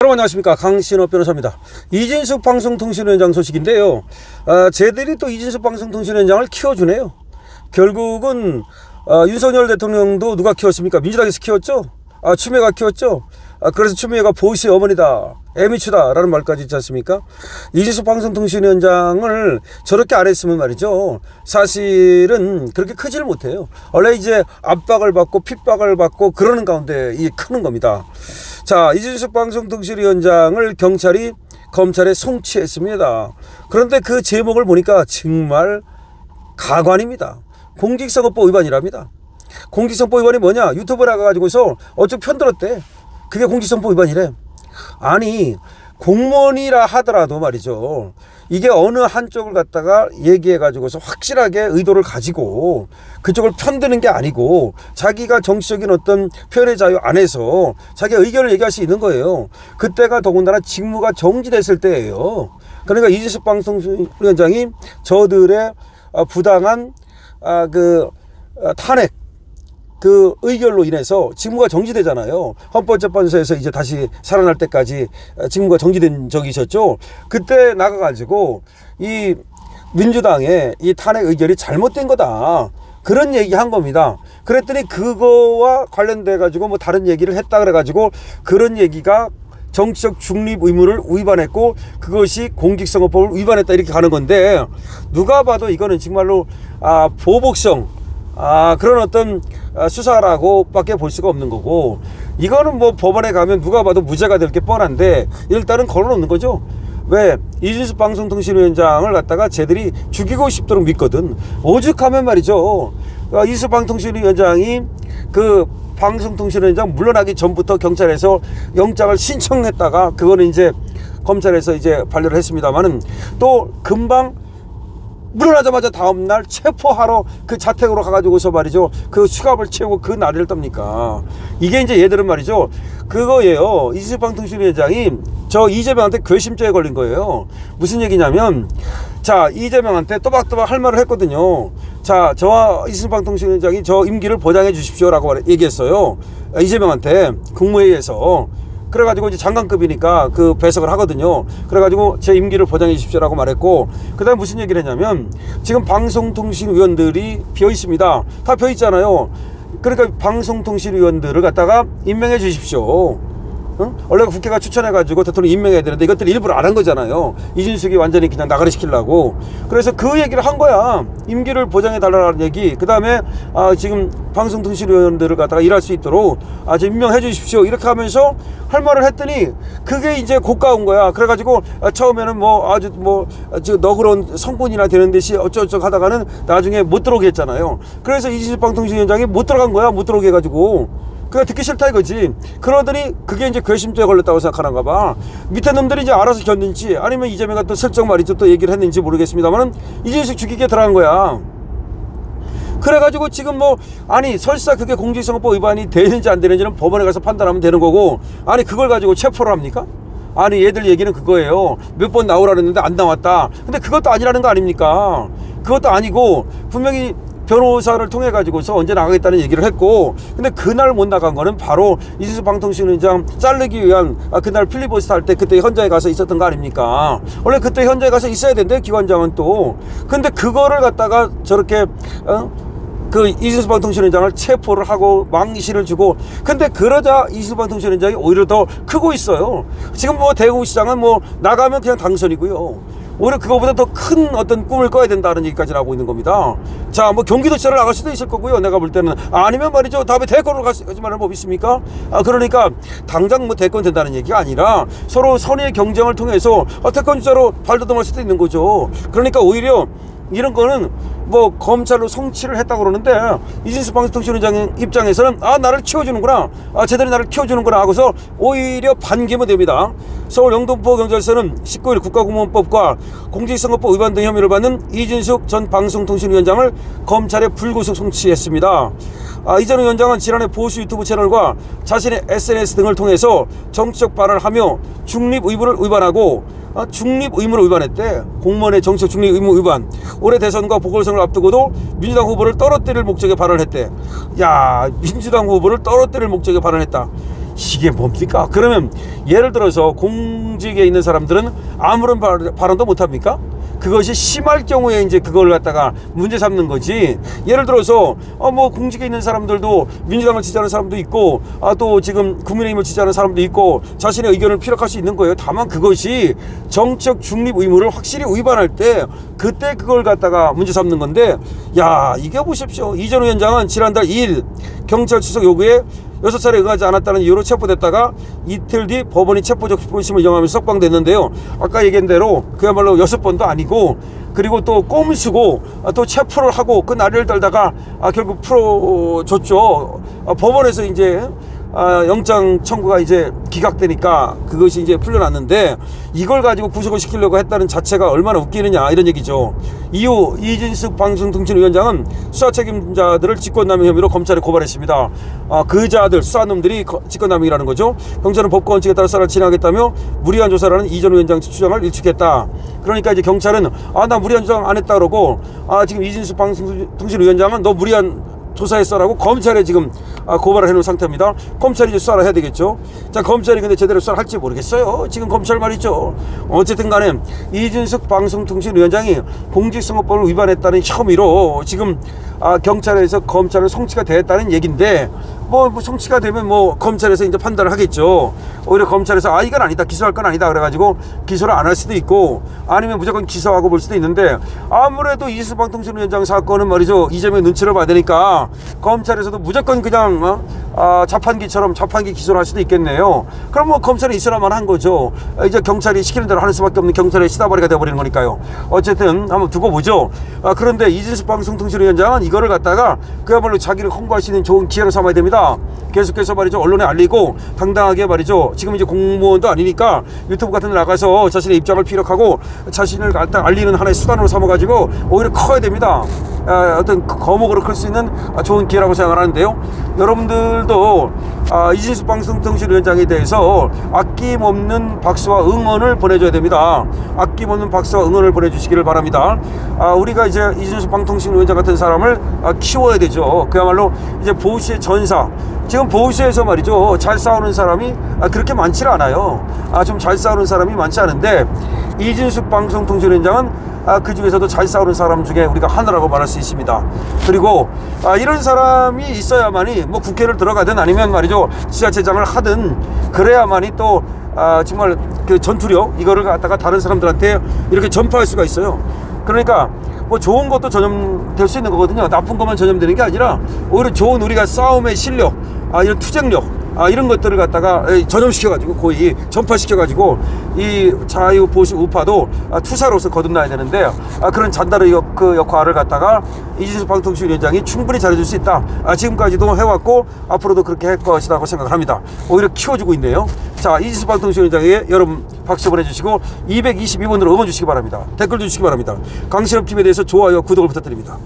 여러분 안녕하십니까, 강신업 변호사입니다. 이진숙 방송통신위원장 소식인데요. 쟤들이 또 이진숙 방송통신위원장을 키워주네요. 결국은 윤석열 대통령도 누가 키웠습니까? 민주당에서 키웠죠. 추미애가 키웠죠. 그래서 추미애가 보수의 어머니다, 애미추다 라는 말까지 있지 않습니까? 이진숙 방송통신위원장을 저렇게 안 했으면 말이죠, 사실은 그렇게 크지를 못해요. 원래 이제 압박을 받고 핍박을 받고 그러는 가운데 이게 크는 겁니다. 자, 이진숙 방송통신위원장을 경찰이 검찰에 송치했습니다. 그런데 그 제목을 보니까 정말 가관입니다. 공직선거법 위반이랍니다. 공직선거법 위반이 뭐냐? 유튜브에 나가가지고서 어쩌고 편들었대. 그게 공직선거법 위반이래. 아니, 공무원이라 하더라도 말이죠, 이게 어느 한쪽을 갖다가 얘기해가지고서 확실하게 의도를 가지고 그쪽을 편드는 게 아니고 자기가 정치적인 어떤 표현의 자유 안에서 자기 의견을 얘기할 수 있는 거예요. 그때가 더군다나 직무가 정지됐을 때예요. 그러니까 이진숙 방송위원장이 저들의 부당한 탄핵 그 의결로 인해서 직무가 정지되잖아요. 헌법재판소에서 이제 다시 살아날 때까지 직무가 정지된 적이 있었죠. 그때 나가가지고 이 민주당의 이 탄핵 의결이 잘못된 거다, 그런 얘기 한 겁니다. 그랬더니 그거와 관련돼 가지고 뭐 다른 얘기를 했다 그래가지고 그런 얘기가 정치적 중립 의무를 위반했고 그것이 공직선거법을 위반했다 이렇게 가는 건데, 누가 봐도 이거는 정말로 보복성 그런 어떤 수사라고 밖에 볼 수가 없는 거고, 이거는 뭐 법원에 가면 누가 봐도 무죄가 될 게 뻔한데 일단은 걸어놓는 거죠. 왜? 이진숙 방송통신위원장을 갖다가 쟤들이 죽이고 싶도록 믿거든. 오죽하면 말이죠, 이진숙 방송통신위원장이 그 방송통신위원장 물러나기 전부터 경찰에서 영장을 신청했다가 그거는 이제 검찰에서 이제 반려를 했습니다만은 또 금방 물러나자마자 다음날 체포하러 그 자택으로 가가지고서 말이죠, 그 수갑을 채우고 그 난리를 떱니까. 이게 이제 얘들은 말이죠, 그거예요. 이진숙 방통신위원장이 저 이재명한테 괘씸죄에 걸린 거예요. 무슨 얘기냐면, 자, 이재명한테 또박또박 할 말을 했거든요. 자, 저와 이진숙 방통신위원장이 저 임기를 보장해 주십시오라고 얘기했어요. 이재명한테 국무회의에서. 그래가지고 이제 장관급이니까 그 배석을 하거든요. 그래가지고 제 임기를 보장해 주십시오라고 말했고, 그 다음에 무슨 얘기를 했냐면, 지금 방송통신위원들이 비어 있습니다. 다 비어 있잖아요. 그러니까 방송통신위원들을 갖다가 임명해 주십시오. 원래 국회가 추천해가지고 대통령 임명해야 되는데 이것들 일부러 안 한 거잖아요. 이진숙이 완전히 그냥 나가리 시키려고. 그래서 그 얘기를 한 거야. 임기를 보장해 달라는 얘기. 그 다음에 지금 방송통신위원들을 갖다가 일할 수 있도록 좀 임명해 주십시오 이렇게 하면서 할 말을 했더니 그게 이제 고가운 거야. 그래가지고 처음에는 뭐 아주 뭐 너그러운 성분이나 되는 듯이 어쩌고저쩌고 하다가는 나중에 못 들어오게 했잖아요. 그래서 이진숙 방통신위원장이 못 들어간 거야. 못 들어오게 해가지고. 그가 듣기 싫다 이거지. 그러더니 그게 이제 괘씸죄에 걸렸다고 생각하는가 봐. 밑에 놈들이 이제 알아서 견딘지 아니면 이재명가 또 슬쩍 말이죠 또 얘기를 했는지 모르겠습니다만은 이진숙 죽이게 들어간 거야. 그래가지고 지금 뭐 아니 설사 그게 공직선거법 위반이 되는지 안 되는지는 법원에 가서 판단하면 되는 거고, 아니 그걸 가지고 체포를 합니까? 아니 얘들 얘기는 그거예요. 몇 번 나오라 그랬는데 안 나왔다. 근데 그것도 아니라는 거 아닙니까? 그것도 아니고 분명히 변호사를 통해 가지고서 언제 나가겠다는 얘기를 했고, 근데 그날 못 나간 거는 바로 이진숙 방통신위원장 자르기 위한 그날 필리버스터 할 때 그때 현장에 가서 있었던 거 아닙니까? 원래 그때 현장에 가서 있어야 된대, 기관장은 또. 근데 그거를 갖다가 저렇게 그 이진숙 방통신위원장을 체포를 하고 망신을 주고, 근데 그러자 이진숙 방통신위원장이 오히려 더 크고 있어요. 지금 뭐 대구시장은 뭐 나가면 그냥 당선이고요. 오히려 그거보다 더 큰 어떤 꿈을 꿔야 된다는 얘기까지 나오고 있는 겁니다. 자, 뭐 경기도지사를 나갈 수도 있을 거고요. 내가 볼 때는. 아니면 말이죠, 다음에 대권으로 가지 말을 법 있습니까? 그러니까 당장 뭐 대권 된다는 얘기가 아니라 서로 선의의 경쟁을 통해서 대권 주자로 발돋움할 수도 있는 거죠. 그러니까 오히려 이런 거는 뭐 검찰로 송치를 했다고 그러는데 이진숙 방송통신위원장 입장에서는 나를 키워주는구나, 쟤들이 나를 키워주는구나 하고서 오히려 반기면 됩니다. 서울 영등포경찰서는 19일 국가공무원법과 공직선거법 위반 등 혐의를 받는 이진숙 전 방송통신위원장을 검찰에 불구속 송치했습니다. 이전 위원장은 지난해 보수 유튜브 채널과 자신의 SNS 등을 통해서 정치적 발언을 하며 중립 의무를 위반하고 중립 의무를 위반했대. 공무원의 정치적 중립 의무 위반. 올해 대선과 보궐선거를 앞두고도 민주당 후보를 떨어뜨릴 목적의 발언을 했대. 야, 민주당 후보를 떨어뜨릴 목적의 발언을 했다. 이게 뭡니까? 그러면 예를 들어서 공직에 있는 사람들은 아무런 발언도 못합니까? 그것이 심할 경우에 이제 그걸 갖다가 문제 삼는 거지. 예를 들어서 뭐 공직에 있는 사람들도 민주당을 지지하는 사람도 있고 또 지금 국민의힘을 지지하는 사람도 있고 자신의 의견을 피력할 수 있는 거예요. 다만 그것이 정책 중립 의무를 확실히 위반할 때 그때 그걸 갖다가 문제 삼는 건데, 야, 이게 보십시오. 이전 위원장은 지난달 2일 경찰 수석 요구에 6차례 응하지 않았다는 이유로 체포됐다가 이틀 뒤 법원이 체포적심을 인정하면서 석방됐는데요. 아까 얘기한 대로 그야말로 6번도 아니고, 그리고 또 꼼수고 또 체포를 하고 그 나래를 떨다가 결국 풀어줬죠. 법원에서 이제 영장 청구가 이제 기각되니까 그것이 이제 풀려났는데, 이걸 가지고 구속을 시키려고 했다는 자체가 얼마나 웃기느냐 이런 얘기죠. 이후 이진숙 방송통신위원장은 수사 책임자들을 직권남용 혐의로 검찰에 고발했습니다. 그 자들 수사놈들이 직권남용이라는 거죠. 경찰은 법과 원칙에 따라 수사를 진행하겠다며 무리한 조사라는 이전 위원장 주장을 일축했다. 그러니까 이제 경찰은 나 무리한 조사 안 했다 그러고, 지금 이진숙 방송통신위원장은 너 무리한 조사했어라고 검찰에 지금 고발을 해놓은 상태입니다. 검찰이 이제 수사를 해야 되겠죠. 자, 검찰이 근데 제대로 수사를 할지 모르겠어요. 지금 검찰 말이죠. 어쨌든 간에 이준석 방송통신위원장이 공직선거법을 위반했다는 혐의로 지금 경찰에서 검찰은 송치가 됐다는 얘기인데, 뭐 송치가 되면 뭐 검찰에서 이제 판단을 하겠죠. 오히려 검찰에서 이건 아니다, 기소할 건 아니다 그래가지고 기소를 안 할 수도 있고, 아니면 무조건 기소하고 볼 수도 있는데, 아무래도 이준석 방통신위원장 사건은 말이죠, 이재명의 눈치를 봐야 되니까 검찰에서도 무조건 그냥 자판기처럼 자판기 기소를 할 수도 있겠네요. 그럼 뭐 검찰이 있으라만 한 거죠. 이제 경찰이 시키는 대로 하는 수밖에 없는 경찰의 시다바리가 되어버리는 거니까요. 어쨌든 한번 두고 보죠. 그런데 이준석 방송통신위원장은 이거를 갖다가 그야말로 자기를 홍보할 수 있는 좋은 기회로 삼아야 됩니다. 계속해서 말이죠, 언론에 알리고 당당하게 말이죠, 지금 이제 공무원도 아니니까 유튜브 같은 데 나가서 자신의 입장을 피력하고 자신을 갖다 알리는 하나의 수단으로 삼아가지고 오히려 커야 됩니다. 어떤 거목으로 클 수 있는 좋은 기회라고 생각을 하는데요. 여러분들도 이진숙 방송통신위원장에 대해서 아낌없는 박수와 응원을 보내줘야 됩니다. 아낌없는 박수와 응원을 보내주시기를 바랍니다. 우리가 이제 이진숙 방통신위원장 같은 사람을 키워야 되죠. 그야말로 이제 보수의 전사. 지금 보수에서 말이죠, 잘 싸우는 사람이 그렇게 많지 않아요. 좀 잘 싸우는 사람이 많지 않은데, 이진숙 방송통신위원장은 그 중에서도 잘 싸우는 사람 중에 우리가 하나라고 말할 수 있습니다. 그리고 이런 사람이 있어야만이 뭐 국회를 들어가든 아니면 말이죠, 지자체장을 하든 그래야만이 또 정말 그 전투력 이거를 갖다가 다른 사람들한테 이렇게 전파할 수가 있어요. 그러니까 뭐 좋은 것도 전염될 수 있는 거거든요. 나쁜 것만 전염되는 게 아니라 오히려 좋은 우리가 싸움의 실력, 이런 투쟁력, 이런 것들을 갖다가 전염시켜가지고 거의 전파시켜가지고 이 자유 보수 우파도 투사로서 거듭나야 되는데, 그런 잔다르 그 역할을 갖다가 이진숙 방통신위원장이 충분히 잘해줄 수 있다. 지금까지도 해왔고 앞으로도 그렇게 할 것이라고 생각을 합니다. 오히려 키워주고 있네요. 자, 이진숙 방통신위원장에게 여러분 박수 보내주시고 222번으로 응원 주시기 바랍니다. 댓글도 주시기 바랍니다. 강신업 TV에 대해서 좋아요, 구독을 부탁드립니다.